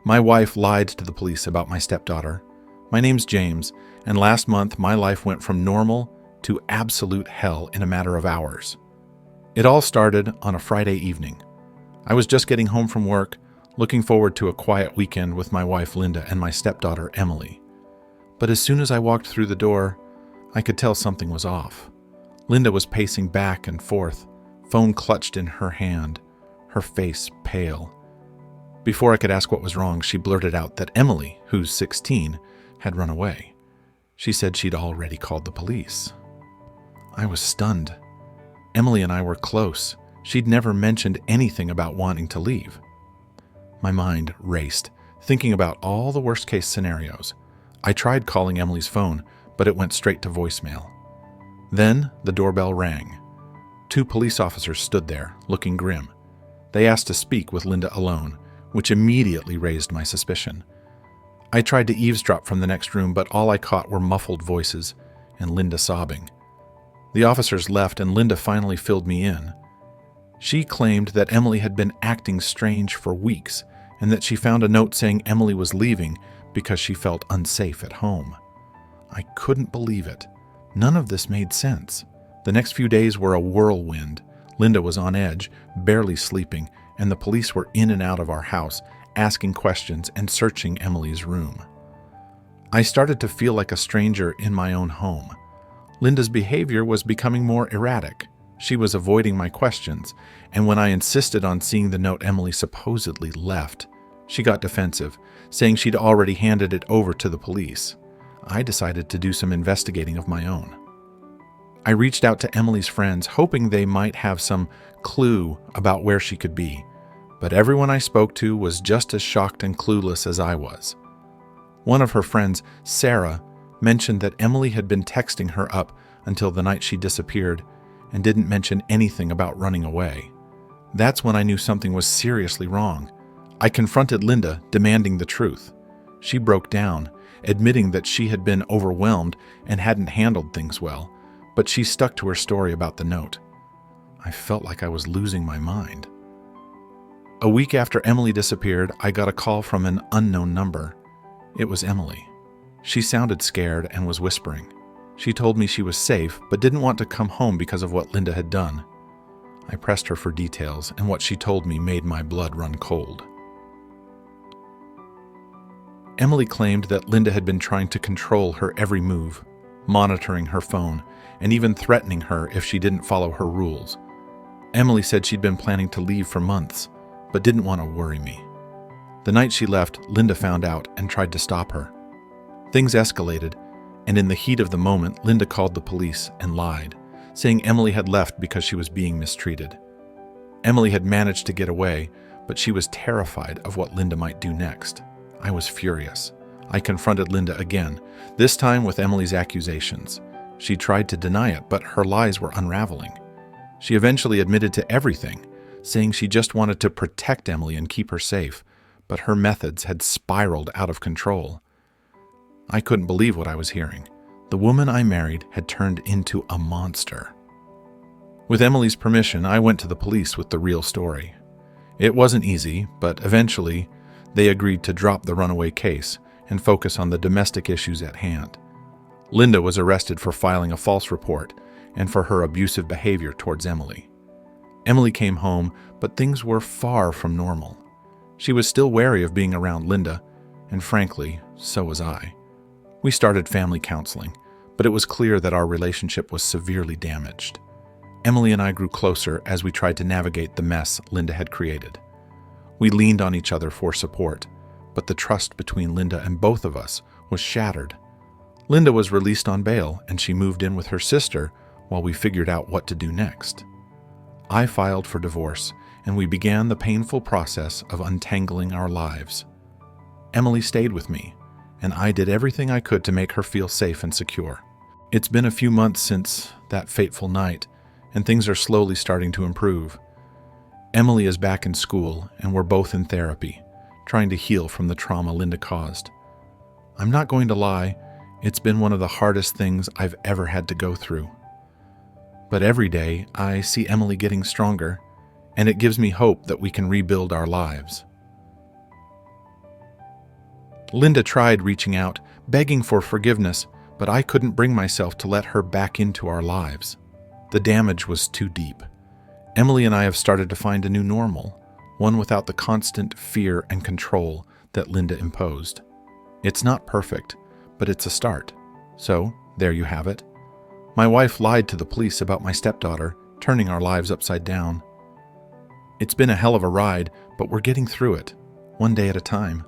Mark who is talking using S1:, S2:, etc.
S1: My wife lied to the police about my stepdaughter. My name's James, and last month my life went from normal to absolute hell in a matter of hours. It all started on a Friday evening. I was just getting home from work, looking forward to a quiet weekend with my wife Linda and my stepdaughter Emily. But as soon as I walked through the door, I could tell something was off. Linda was pacing back and forth, phone clutched in her hand, her face pale. Before I could ask what was wrong, she blurted out that Emily, who's 16, had run away. She said she'd already called the police. I was stunned. Emily and I were close. She'd never mentioned anything about wanting to leave. My mind raced, thinking about all the worst-case scenarios. I tried calling Emily's phone, but it went straight to voicemail. Then the doorbell rang. 2 police officers stood there, looking grim. They asked to speak with Linda alone, which immediately raised my suspicion. I tried to eavesdrop from the next room, but all I caught were muffled voices and Linda sobbing. The officers left, and Linda finally filled me in. She claimed that Emily had been acting strange for weeks, and that she found a note saying Emily was leaving because she felt unsafe at home. I couldn't believe it. None of this made sense. The next few days were a whirlwind. Linda was on edge, barely sleeping, and the police were in and out of our house, asking questions and searching Emily's room. I started to feel like a stranger in my own home. Linda's behavior was becoming more erratic. She was avoiding my questions, and when I insisted on seeing the note Emily supposedly left, she got defensive, saying she'd already handed it over to the police. I decided to do some investigating of my own. I reached out to Emily's friends, hoping they might have some clue about where she could be, but everyone I spoke to was just as shocked and clueless as I was. One of her friends, Sarah, mentioned that Emily had been texting her up until the night she disappeared and didn't mention anything about running away. That's when I knew something was seriously wrong. I confronted Linda, demanding the truth. She broke down, admitting that she had been overwhelmed and hadn't handled things well, but she stuck to her story about the note. I felt like I was losing my mind. A week after Emily disappeared, I got a call from an unknown number. It was Emily. She sounded scared and was whispering. She told me she was safe, but didn't want to come home because of what Linda had done. I pressed her for details, and what she told me made my blood run cold. Emily claimed that Linda had been trying to control her every move, monitoring her phone, and even threatening her if she didn't follow her rules. Emily said she'd been planning to leave for months, but didn't want to worry me. The night she left, Linda found out and tried to stop her. Things escalated, and in the heat of the moment, Linda called the police and lied, saying Emily had left because she was being mistreated. Emily had managed to get away, but she was terrified of what Linda might do next. I was furious. I confronted Linda again, this time with Emily's accusations. She tried to deny it, but her lies were unraveling. She eventually admitted to everything, saying she just wanted to protect Emily and keep her safe, but her methods had spiraled out of control. I couldn't believe what I was hearing. The woman I married had turned into a monster. With Emily's permission, I went to the police with the real story. It wasn't easy, but eventually they agreed to drop the runaway case and focus on the domestic issues at hand. Linda was arrested for filing a false report and for her abusive behavior towards Emily. Emily came home, but things were far from normal. She was still wary of being around Linda, and frankly, so was I. We started family counseling, but it was clear that our relationship was severely damaged. Emily and I grew closer as we tried to navigate the mess Linda had created. We leaned on each other for support, but the trust between Linda and both of us was shattered. Linda was released on bail, and she moved in with her sister while we figured out what to do next. I filed for divorce, and we began the painful process of untangling our lives. Emily stayed with me, and I did everything I could to make her feel safe and secure. It's been a few months since that fateful night, and things are slowly starting to improve. Emily is back in school, and we're both in therapy, trying to heal from the trauma Linda caused. I'm not going to lie, it's been one of the hardest things I've ever had to go through. But every day, I see Emily getting stronger, and it gives me hope that we can rebuild our lives. Linda tried reaching out, begging for forgiveness, but I couldn't bring myself to let her back into our lives. The damage was too deep. Emily and I have started to find a new normal, one without the constant fear and control that Linda imposed. It's not perfect, but it's a start. So, there you have it. My wife lied to the police about my stepdaughter, turning our lives upside down. It's been a hell of a ride, but we're getting through it, one day at a time.